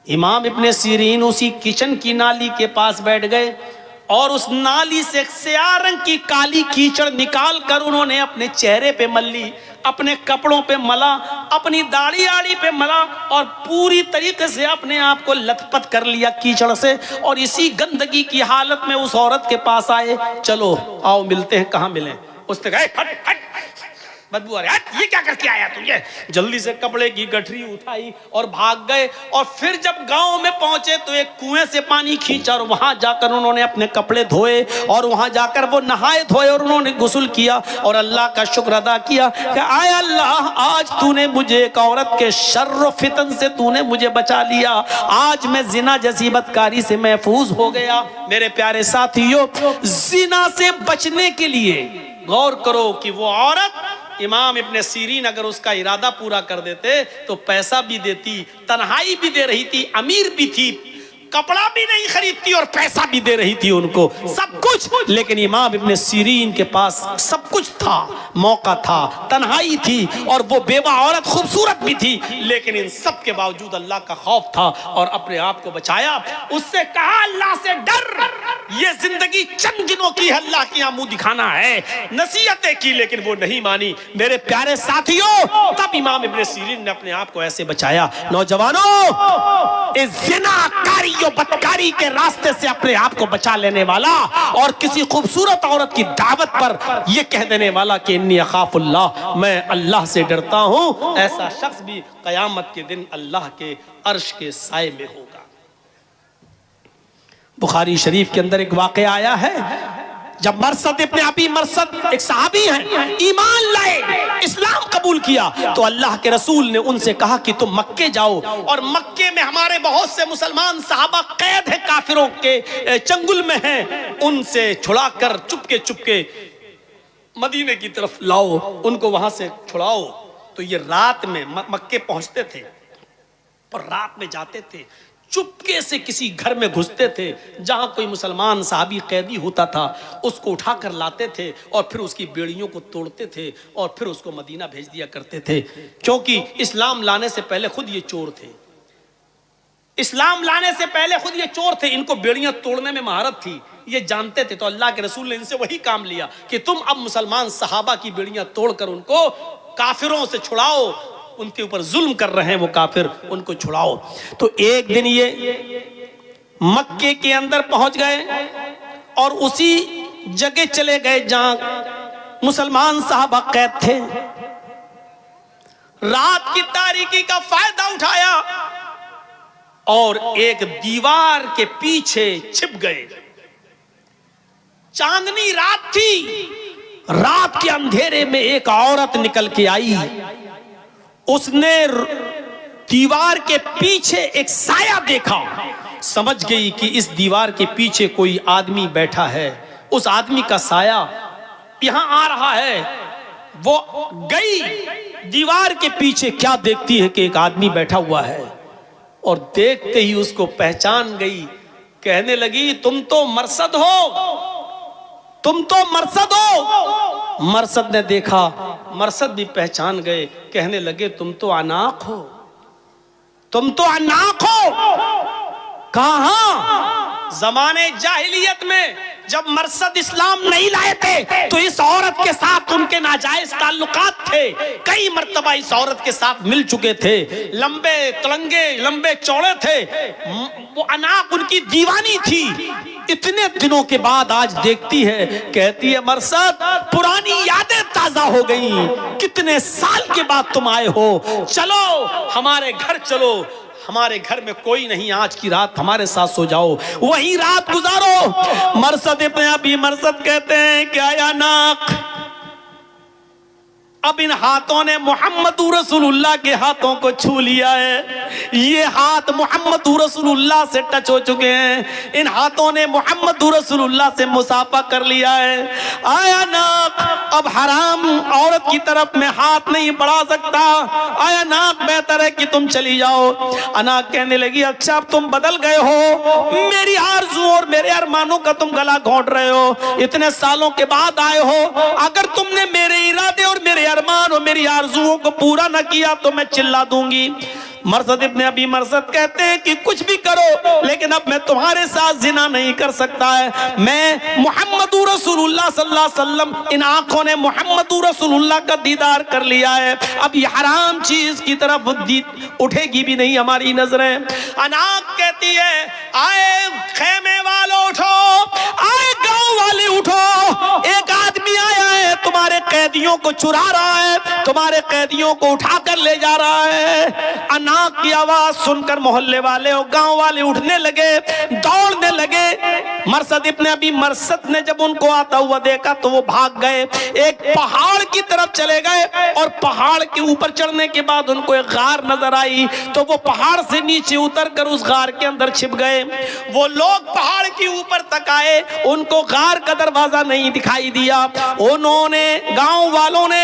امام ابن سیرین اسی کچن کی نالی کے پاس بیٹھ گئے اور اس نالی سے سیاہ رنگ کی کالی کیچڑ نکال کر انہوں نے اپنے چہرے پہ مل لی، اپنے کپڑوں پہ ملا، اپنی داڑھی آڑی پہ ملا اور پوری طریقے سے اپنے آپ کو لت پت کر لیا کیچڑ سے، اور اسی گندگی کی حالت میں اس عورت کے پاس آئے۔ چلو آؤ ملتے ہیں، کہاں ملیں؟ اس نے کہا ہٹ ہٹ بدبو آ رہی ہے، یہ کیا کر کے آیا تم؟ یہ جلدی سے کپڑے کی گٹھری اٹھائی اور بھاگ گئے، اور پھر جب گاؤں میں پہنچے تو ایک کنویں سے پانی کھینچا اور وہاں جا کر انہوں نے اپنے کپڑے دھوئے، اور وہاں جا کر وہ نہائے دھوئے اور انہوں نے غسل کیا اور اللہ کا شکر ادا کیا کہ آئے اللہ، آج تو نے مجھے ایک عورت کے شر و فتن سے تو نے مجھے بچا لیا، آج میں زنا جیسی بدکاری سے محفوظ ہو گیا۔ میرے پیارے ساتھیو، زنا سے بچنے کے لیے غور کرو کہ وہ عورت، امام ابن سیرین اگر اس کا ارادہ پورا کر دیتے تو پیسہ بھی دیتی، تنہائی بھی دے رہی تھی، امیر بھی تھی، کپڑا بھی نہیں خریدتی اور پیسہ بھی دے رہی تھی ان کو، سب کچھ۔ لیکن امام ابن سیرین کے پاس سب کچھ تھا، موقع تھا، تنہائی تھی، اور وہ بیوہ عورت خوبصورت بھی تھی، لیکن ان سب کے باوجود اللہ کا خوف تھا اور اپنے آپ کو بچایا۔ اس سے کہا اللہ سے ڈر، یہ زندگی چند دنوں کی ہے، اللہ کی منہ دکھانا ہے، نصیحتیں کی لیکن وہ نہیں مانی۔ میرے پیارے ساتھیوں، تب امام ابن سیرین نے اپنے آپ کو ایسے بچایا۔ نوجوانوں، اس زنا کاری و بدکاری کے راستے سے اپنے آپ کو بچا لینے والا اور کسی خوبصورت عورت کی دعوت پر یہ کہہ دینے والا کہ انی اخاف اللہ، میں اللہ سے ڈرتا ہوں، ایسا شخص بھی قیامت کے دن اللہ کے عرش کے سائے میں ہوگا۔ بخاری شریف کے اندر ایک واقعہ آیا ہے، جب مرثد ابن ابی مرثد ایک صحابی ہیں، ایمان لائے، اسلام قبول کیا، تو اللہ کے رسول نے ان سے کہا کہ تم مکے جاؤ، اور مکے میں ہمارے بہت سے مسلمان صحابہ قید ہیں، کافروں کے چنگل میں ہیں، ان سے چھڑا کر چپ کے مدینے کی طرف لاؤ، ان کو وہاں سے چھڑاؤ۔ تو یہ رات میں مکے پہنچتے تھے اور رات میں جاتے تھے، چپکے سے کسی گھر میں گھستے تھے، جہاں کوئی مسلمان صحابی قیدی ہوتا تھا اس کو اٹھا کر لاتے تھے اور پھر اس کی بیڑیوں کو توڑتے تھے اور پھر اس کو مدینہ بھیج دیا کرتے تھے، کیونکہ اسلام لانے سے پہلے خود یہ چور تھے، اسلام لانے سے پہلے خود یہ چور تھے، ان کو بیڑیاں توڑنے میں مہارت تھی، یہ جانتے تھے۔ تو اللہ کے رسول نے ان سے وہی کام لیا کہ تم اب مسلمان صحابہ کی بیڑیاں توڑ کر ان کو کافروں سے چھڑاؤ، ان کے اوپر ظلم کر رہے ہیں وہ کافر، ان کو چھڑاؤ۔ تو ایک دن یہ مکے کے اندر پہنچ گئے اور اسی جگہ چلے گئے جہاں مسلمان صحابہ قید تھے، رات کی تاریکی کا فائدہ اٹھایا اور ایک دیوار کے پیچھے چھپ گئے۔ چاندنی رات تھی، رات کے اندھیرے میں ایک عورت نکل کے آئی، اس نے دیوار کے پیچھے ایک سایہ دیکھا، سمجھ گئی کہ اس دیوار کے پیچھے کوئی آدمی بیٹھا ہے، اس آدمی کا سایہ یہاں آ رہا ہے۔ وہ گئی دیوار کے پیچھے، کیا دیکھتی ہے کہ ایک آدمی بیٹھا ہوا ہے، اور دیکھتے ہی اس کو پہچان گئی، کہنے لگی تم تو مرثد ہو، تم تو مرثد ہو۔ مرثد نے دیکھا، مرثد بھی پہچان گئے، کہنے لگے تم تو عناق ہو، تم تو عناق ہو۔ کہاں؟ زمانے جاہلیت میں جب مرثد اسلام نہیں لائے تھے تو اس عورت کے ساتھ ان کے ناجائز تعلقات تھے، کئی مرتبہ اس عورت کے ساتھ مل چکے تھے، لمبے تلنگے لمبے چوڑے تھے، وہ عناق ان کی دیوانی تھی۔ اتنے دنوں کے بعد آج دیکھتی ہے، کہتی ہے مرثد پرانی یادیں تازہ ہو گئیں، کتنے سال کے بعد تم آئے ہو، چلو ہمارے گھر چلو، ہمارے گھر میں کوئی نہیں، آج کی رات ہمارے ساتھ سو جاؤ، وہی رات گزارو۔ مرثد ابن ابی مرثد کہتے ہیں کہ اے عناق، اب ان ہاتھوں نے محمد رسول اللہ کے ہاتھوں کو چھو لیا ہے، یہ ہاتھ محمد رسول اللہ سے ٹچ ہو چکے ہیں، ان ہاتھوں نے محمد رسول اللہ سے مصافحہ کر لیا ہے۔ آیا ناک اب حرام عورت کی طرف میں ہاتھ نہیں بڑھا سکتا، آیا ناک بہتر ہے کہ تم چلی جاؤ۔ اناک کہنے لگی اچھا اب تم بدل گئے ہو، میری آرزو اور میرے ارمانوں کا تم گلا گھونٹ رہے ہو، اتنے سالوں کے بعد آئے ہو، اگر تم نے میرے ارادے اور میرے ارمان اور میری آرزوؤں کو پورا نہ کیا تو میں چلا دوں گی۔ مرثد ابن ابی مرثد کہتے ہیں کہ کچھ بھی کرو لیکن اب میں تمہارے ساتھ زنا نہیں کر سکتا ہے، میں محمد رسول اللہ صلی اللہ علیہ وسلم، ان آنکھوں نے محمد رسول اللہ کا دیدار کر لیا ہے، اب یہ حرام چیز کی طرف اٹھے گی بھی نہیں ہماری نظریں۔ اناق کہتی ہے آئے خیمے والوں اٹھو، آئے گاؤں والے اٹھو، ایک آدمی آیا ہے تمہارے قیدیوں کو چرا رہا ہے، تمہارے قیدیوں کو اٹھا کر لے جا رہا ہے۔ اناق کی آواز سن کر محلے والے اور گاؤں والے اٹھنے لگے، دوڑنے لگے۔ مرثد ابن ابی مرثد نے جب ان کو آتا ہوا دیکھا تو وہ بھاگ گئے، ایک پہاڑ کی طرف چلے گئے اور پہاڑ کے اوپر چڑھنے کے بعد ان کو ایک غار نظر آئی تو وہ پہاڑ سے نیچے اتر کر اس غار کے اندر چھپ گئے۔ وہ لوگ پہاڑ کے اوپر تک آئے، ان کو غار کا دروازہ نہیں دکھائی دیا، انہوں نے گاؤں والوں نے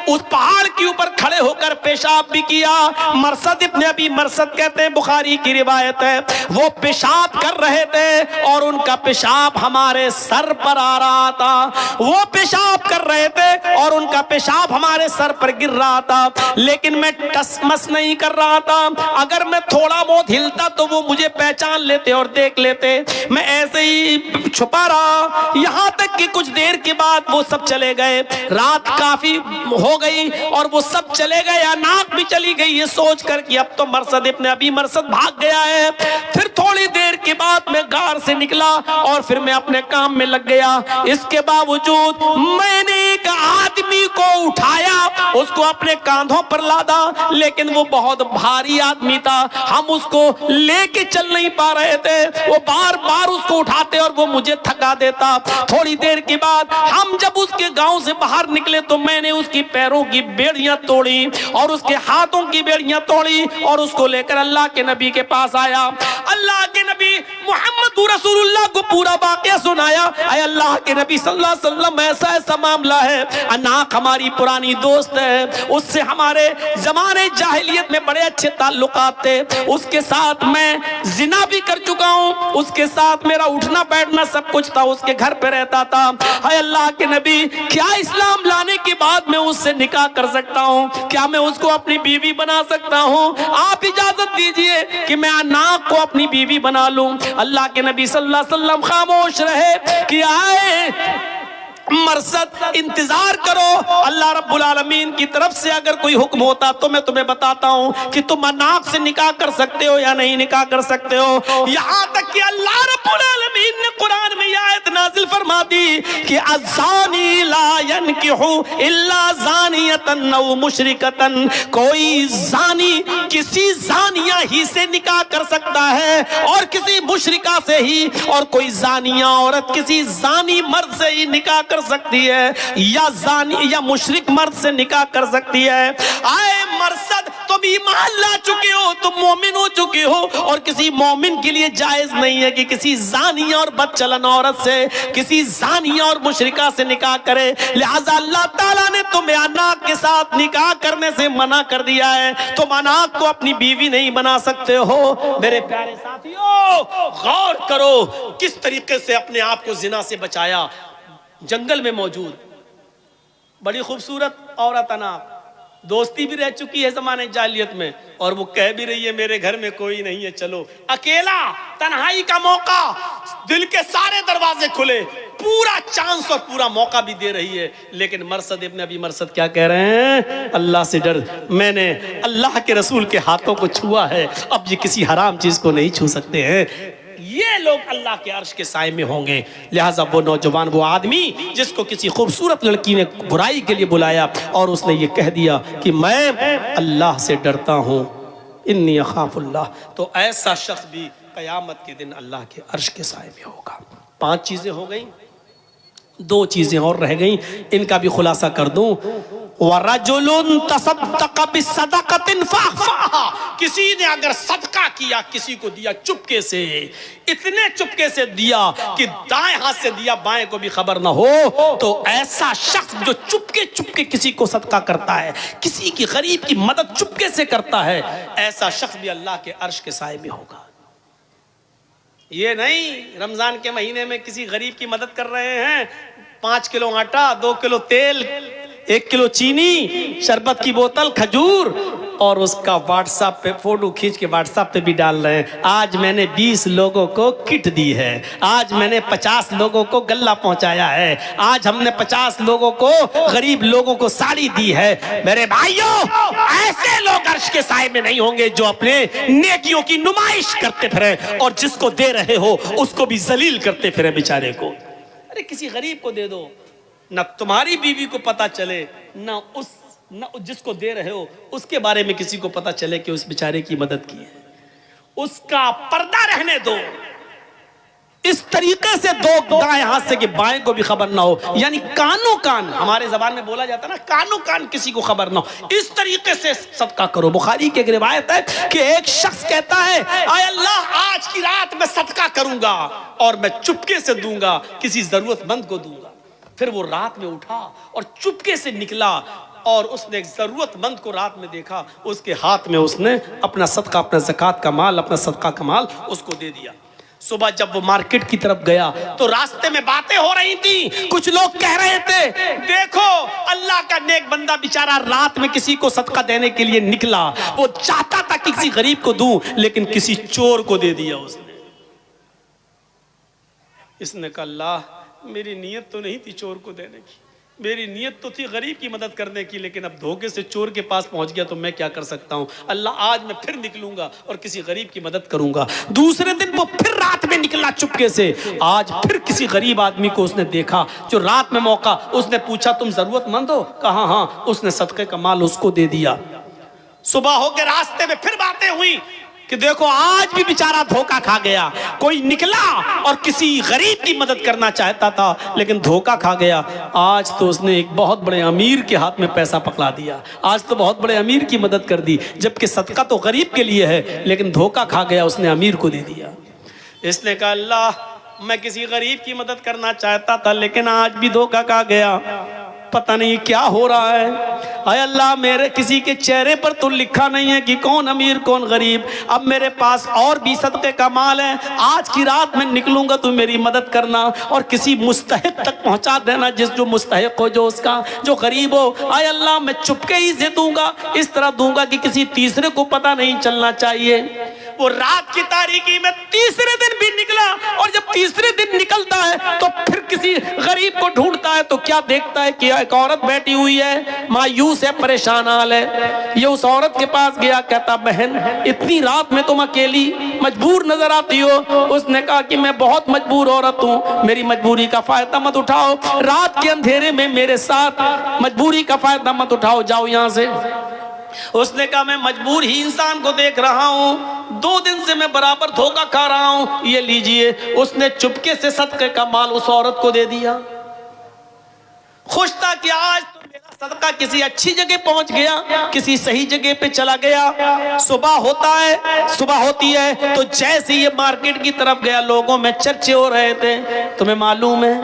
اس پہاڑ کے اوپر کھڑے ہو کر پیشاب بھی کیا۔ مرثد ابن ابی مرثد کہتے ہیں، بخاری کی روایت ہے، وہ پیشاب کر رہے تھے اور ان کا پیشاب ہمارے سر پر آ رہا تھا، وہ پیشاب کر رہے تھے اور ان کا پیشاب ہمارے سر پر گر رہا تھا، لیکن میں ٹس مس نہیں کر رہا تھا، اگر میں تھوڑا بہت ہلتا تو وہ مجھے پہچان لیتے اور دیکھ لیتے، میں ایسے ہی چھپا رہا، یہاں تک کہ کچھ دیر کے بعد وہ سب چلے گئے، رات کافی ہو گئی اور وہ سب چلے گئے، اناق بھی چلی گئی یہ سوچ کر کہ اب تو مرثد ابن ابی مرثد بھاگ گیا ہے۔ پھر تھوڑی دیر کے بعد میں غار سے نکلا اور پھر میں اپنے کام میں لگ گیا، اس کے باوجود میں نے ایک آدمی کو اٹھایا، اس کو اپنے کاندھوں پر لادا، لیکن وہ بہت بھاری آدمی تھا، ہم اس کو لے کے چل نہیں پا رہے تھے، وہ بار بار اس کو اٹھاتے اور وہ مجھے تھکا دیتا۔ تھوڑی دیر کے بعد ہم جب اس کے گاؤں سے باہر نکلے تو میں نے اس کی پیروں کی بیڑیاں توڑی اور اس کے ہاتھوں کی بیڑیاں توڑی اور اس کو لے کر اللہ کے نبی کے پاس آیا۔ اللہ کے نبی محمد رسول اللہ کو پورا واقعہ سنایا، اے اللہ کے نبی صلی اللہ علیہ وسلم ایسا ایسا معاملہ ہے، اناق ہماری پرانی دوست ہے، اس سے ہمارے زمانے جاہلیت میں بڑے اچھے تعلقات تھے، اس کے ساتھ میں زنا بھی کر چکا ہوں، اس کے ساتھ میرا اٹھنا بیٹھنا سب کچھ تھا، اس کے گھر پہ رہتا تھا، اے اللہ کے نبی کیا اسلام لانے کے بعد میں اس سے نکاح کر سکتا ہوں؟ کیا میں اس کو اپنی بیوی بنا سکتا ہوں؟ آپ اجازت دیجئے کہ میں اناق کو اپنی بیوی بنا لوں۔ اللہ کے نبی صلی اللہ علیہ وسلم خاموش رہے کہ آئے مرثد انتظار کرو، اللہ رب العالمین کی طرف سے اگر کوئی حکم ہوتا تو میں تمہیں بتاتا ہوں کہ تم اناق سے نکاح کر سکتے ہو یا نہیں نکاح کر سکتے ہو۔ یہاں تک کہ اللہ رب العالمین نے قرآن میں یہ آیت نازل فرما دی کہ الزانی لا ينکح الا زانیۃ او مشرکۃ، کوئی زانی کسی زانیہ ہی سے نکاح کر سکتا ہے اور کسی مشرکہ سے ہی، اور کوئی زانیہ عورت کسی زانی مرد سے ہی نکاح کر سکتی ہے، یا زانی یا مشرک مرد سے نکاح کر سکتی ہے۔ آئے مرثد تم ایمان لا چکے ہو، تم مومن ہو چکے ہو، اور کسی مومن کے لیے جائز نہیں ہے کہ کسی زانیہ اور بدچلن عورت سے، کسی زانیہ اور مشرکہ سے نکاح کرے، لہذا اللہ تعالیٰ نے تمہیں اناق کے ساتھ نکاح کرنے سے منع کر دیا ہے، تم اناق کو اپنی بیوی نہیں بنا سکتے ہو۔ میرے پیارے ساتھیوں غور کرو کس طریقے سے اپنے آپ کو زنا سے بچایا، جنگل میں موجود بڑی خوبصورت عورت اناق، دوستی بھی رہ چکی ہے زمانے جاہلیت میں، اور وہ کہہ بھی رہی ہے میرے گھر میں کوئی نہیں ہے، چلو اکیلا، تنہائی کا موقع، دل کے سارے دروازے کھلے، پورا چانس اور پورا موقع بھی دے رہی ہے، لیکن مرثد ابن ابی مرثد کیا کہہ رہے ہیں؟ اللہ سے ڈر، میں نے اللہ کے رسول کے ہاتھوں کو چھوا ہے، اب یہ کسی حرام چیز کو نہیں چھو سکتے ہیں، یہ لوگ اللہ کے عرش کے سائے میں ہوں گے۔ لہٰذا وہ نوجوان، وہ آدمی جس کو کسی خوبصورت لڑکی نے برائی کے لیے بلایا اور اس نے یہ کہہ دیا کہ میں اللہ سے ڈرتا ہوں، انی اخاف اللہ، تو ایسا شخص بھی قیامت کے دن اللہ کے عرش کے سائے میں ہوگا۔ 5 چیزیں ہو گئیں، دو چیزیں اور رہ گئیں، ان کا بھی خلاصہ کر دوں۔ وَرَجُلٌ تَصَدَّقَ بِصَدَقَةٍ فَأَخْفَاهَا، کسی نے اگر صدقہ کیا، کسی کو دیا چپکے سے، اتنے چپکے سے دیا کہ دائیں ہاتھ سے دیا بائیں کو بھی خبر نہ ہو، تو ایسا شخص جو چپکے چپکے کسی کو صدقہ کرتا ہے، کسی کی غریب کی مدد چپکے سے کرتا ہے، ایسا شخص بھی اللہ کے عرش کے سائے میں ہوگا۔ یہ نہیں رمضان کے مہینے میں کسی غریب کی مدد کر رہے ہیں، 5 کلو آٹا، 2 کلو تیل، 1 کلو چینی، شربت کی بوتل، کھجور، اور اس کا واٹس ایپ پہ فوٹو کھینچ کے واٹس ایپ پہ بھی ڈال رہے ہیں، آج میں نے 20 لوگوں کو کٹ دی ہے، آج میں نے 50 لوگوں کو غلہ پہنچایا ہے، آج ہم نے 50 لوگوں کو، غریب لوگوں کو ساڑی دی ہے۔ میرے بھائیوں، ایسے لوگ عرش کے سائے میں نہیں ہوں گے جو اپنے نیکیوں کی نمائش کرتے پھریں اور جس کو دے رہے ہو اس کو بھی ذلیل کرتے پھریں بیچارے کو۔ ارے کسی غریب کو دے دو، نہ تمہاری بیوی کو پتا چلے، نہ جس کو دے رہے ہو اس کے بارے میں کسی کو پتا چلے کہ اس بیچارے کی مدد کی ہے، اس کا پردہ رہنے دو، اس طریقے سے دو دائیں ہاتھ سے کہ بائیں کو بھی خبر نہ ہو، یعنی کانوں کان، ہمارے زبان میں بولا جاتا ہے نا، کانوں کان کسی کو خبر نہ ہو، اس طریقے سے صدقہ کرو۔ بخاری کی ایک روایت ہے کہ ایک شخص کہتا ہے، اے اللہ آج کی رات میں صدقہ کروں گا اور میں چپکے سے دوں گا، کسی ضرورت مند کو دوں گا۔ پھر وہ رات میں اٹھا اور چپکے سے نکلا اور اس نے ایک ضرورت مند کو رات میں دیکھا، اس کے ہاتھ میں اس نے اپنا صدقہ، اپنا زکوٰۃ کا مال، اپنا صدقہ کا مال اس کو دے دیا۔ صبح جب وہ مارکیٹ کی طرف گیا تو راستے میں باتیں ہو رہی تھیں، کچھ لوگ کہہ رہے تھے دیکھو اللہ کا نیک بندہ بیچارہ رات میں کسی کو صدقہ دینے کے لیے نکلا، وہ چاہتا تھا کہ کسی غریب کو دوں لیکن کسی چور کو دے دیا اس نے۔ اس نے کہا اللہ میری نیت تو نہیں تھی چور کو دینے کی، میری نیت تو تھی غریب کی مدد کرنے کی، لیکن اب دھوکے سے چور کے پاس پہنچ گیا تو میں کیا کر سکتا ہوں، اللہ آج میں پھر نکلوں گا اور کسی غریب کی مدد کروں گا۔ دوسرے دن وہ پھر رات میں نکلا چپکے سے، آج پھر کسی غریب آدمی کو اس نے دیکھا جو رات میں موقع، اس نے پوچھا تم ضرورت مند ہو؟ کہا ہاں، اس نے صدقے کا مال اس کو دے دیا۔ صبح ہو کے راستے میں پھر باتیں ہوئی کہ دیکھو آج بھی بیچارہ دھوکہ کھا گیا، کوئی نکلا اور کسی غریب کی مدد کرنا چاہتا تھا لیکن دھوکہ کھا گیا، آج تو اس نے ایک بہت بڑے امیر کے ہاتھ میں پیسہ پکڑا دیا، آج تو بہت بڑے امیر کی مدد کر دی، جبکہ صدقہ تو غریب کے لیے ہے لیکن دھوکہ کھا گیا، اس نے امیر کو دے دیا۔ اس نے کہا اللہ میں کسی غریب کی مدد کرنا چاہتا تھا لیکن آج بھی دھوکہ کھا گیا، پتہ نہیں کیا ہو رہا ہے، اے اللہ میرے کسی کے چہرے پر تو لکھا نہیں ہے کہ کون امیر کون غریب، اب میرے پاس اور بھی صدقے کا مال ہے، آج کی رات میں نکلوں گا تو میری مدد کرنا اور کسی مستحق تک پہنچا دینا، جو مستحق ہو، جو اس کا جو غریب ہو، اے اللہ میں چپکے ہی سے دوں گا، اس طرح دوں گا کہ کسی تیسرے کو پتہ نہیں چلنا چاہیے۔ وہ رات کی تاریکی میں تیسرے دن بھی نکلا، اور جب تیسرے دن نکلتا ہے تو پھر کسی غریب کو ڈھونڈتا ہے تو کیا دیکھتا ہے کہ ایک عورت بیٹھی ہوئی ہے، مایوس ہے، پریشان حال ہے۔ یہ اس عورت کے پاس گیا، کہتا بہن اتنی رات میں تم اکیلی مجبور نظر آتی ہو؟ اس نے کہا کہ میں بہت مجبور عورت ہوں، میری مجبوری کا فائدہ مت اٹھاؤ، رات کے اندھیرے میں میرے ساتھ مجبوری کا فائدہ مت اٹھاؤ، جاؤ یہاں سے۔ اس نے کہا میں مجبور ہی انسان کو دیکھ رہا ہوں، 2 دن سے میں برابر دھوکہ کھا رہا ہوں، یہ لیجئے۔ اس نے چپکے سے صدقے کا مال اس عورت کو دے دیا، خوش تھا کہ آج تو میرا صدقہ کسی اچھی جگہ پہنچ گیا، کسی صحیح جگہ پہ چلا گیا۔ صبح ہوتی ہے تو جیسے یہ مارکیٹ کی طرف گیا، لوگوں میں چرچے ہو رہے تھے، تمہیں معلوم ہے؟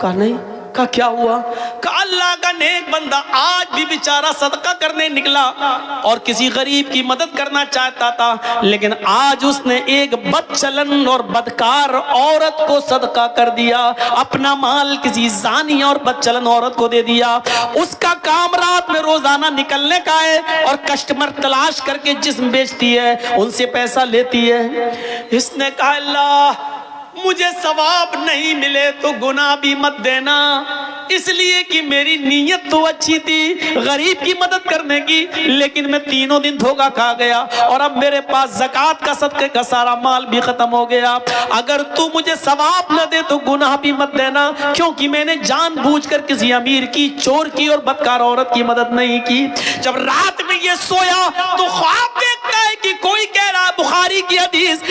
کہا نہیں۔ کہا کیا ہوا؟ کہا اللہ کا نیک بندہ آج بھی بیچارہ صدقہ کرنے نکلا اور کسی غریب کی مدد کرنا چاہتا تھا، لیکن آج اس نے ایک بد چلن اور بدکار عورت کو صدقہ کر دیا، اپنا مال کسی زانی اور بد چلن عورت کو دے دیا۔ اس کا کام رات میں روزانہ نکلنے کا ہے اور کسٹمر تلاش کر کے جسم بیچتی ہے، ان سے پیسہ لیتی ہے۔ اس نے کہا اللہ مجھے ثواب نہیں ملے تو گناہ بھی مت دینا، اس لیے کہ میری نیت تو اچھی تھی غریب کی مدد کرنے کی، لیکن میں 3 دن دھوکہ کھا گیا اور اب میرے پاس زکوٰۃ کا صدقے کا سارا مال بھی ختم ہو گیا۔ اگر تو مجھے ثواب نہ دے تو گناہ بھی مت دینا، کیونکہ میں نے جان بوجھ کر کسی امیر کی، چور کی اور بدکار عورت کی مدد نہیں کی۔ جب رات میں یہ سویا تو خواب دیکھتا ہے کہ کوئی کہہ رہا، بخاری کی حدیث،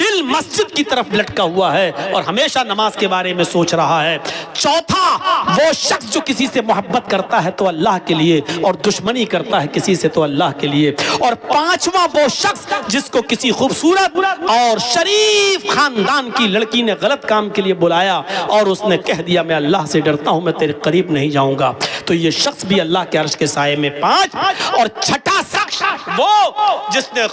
دل مسجد کی طرف لٹکا ہوا ہے اور ہمیشہ نماز کے بارے میں سوچ رہا ہے۔ چوتھا وہ شخص جو کسی سے محبت کرتا ہے تو اللہ کے لیے اور دشمنی کرتا ہے کسی سے تو اللہ کے لیے۔ اور پانچواں وہ شخص جس کو کسی خوبصورت اور شریف خاندان کی لڑکی نے غلط کام کے لیے بلایا اور اس نے کہہ دیا میں اللہ سے ڈرتا ہوں، میں تیرے قریب نہیں جاؤں گا، تو یہ شخص بھی اللہ کے عرش کے سائے میں 5۔ اور چھٹا شخص وہ جس نے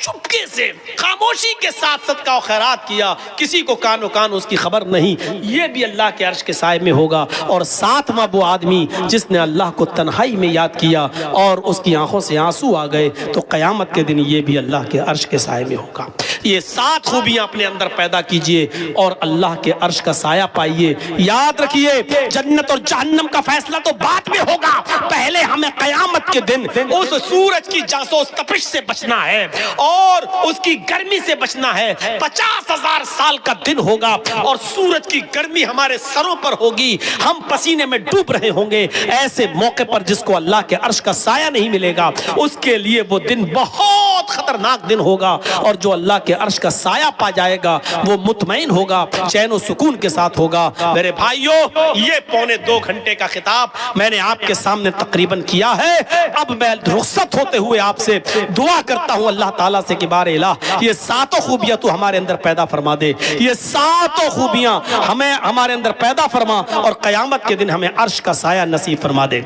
چپکے سے خاموشی کے ساتھ صدقہ و خیرات کیا، کسی کو کانو کان اس کی خبر نہیں، یہ بھی اللہ کے عرش کے سائے میں ہوگا۔ اور 7واں وہ آدمی جس نے اللہ کو تنہائی میں یاد کیا اور اس کی آنکھوں سے آنسو آ گئے، تو قیامت کے دن یہ بھی اللہ کے عرش کے سائے میں ہوگا۔ یہ 7 خوبیاں اپنے اندر پیدا کیجئے اور اللہ کے عرش کا سایہ پائیے۔ یاد رکھیے جنت اور جہنم کا فیصلہ تو بعد میں ہوگا، پہلے ہمیں قیامت کے دن اس سورج کی جاسوس تپش سے بچنا ہے اور اس کی گرمی سے بچنا ہے۔ 50,000 سال کا دن ہوگا اور سورج کی گرمی ہمارے سروں پر ہوگی، ہم پسینے میں ڈوب رہے ہوں گے۔ ایسے موقع پر جس کو اللہ کے عرش کا سایہ نہیں ملے گا اس کے لیے وہ دن بہت خطرناک دن ہوگا، اور جو اللہ کے عرش کا سایہ پا جائے گا وہ مطمئن ہوگا، چین و سکون کے ساتھ ہوگا۔ میرے بھائیوں، یہ 2.25 گھنٹے کا خطاب میں نے آپ کے سامنے تقریباً کیا ہے۔ اب میں رخصت ہوتے ہوئے آپ سے دعا کرتا ہوں اللہ تعالیٰ سے کہ بار الہ یہ 7 خوبیاں تو ہمارے اندر پیدا فرما دے، یہ 7 خوبیاں ہمیں ہمارے اندر پیدا فرما اور قیامت کے دن ہمیں عرش کا سایہ نصیب فرما دے۔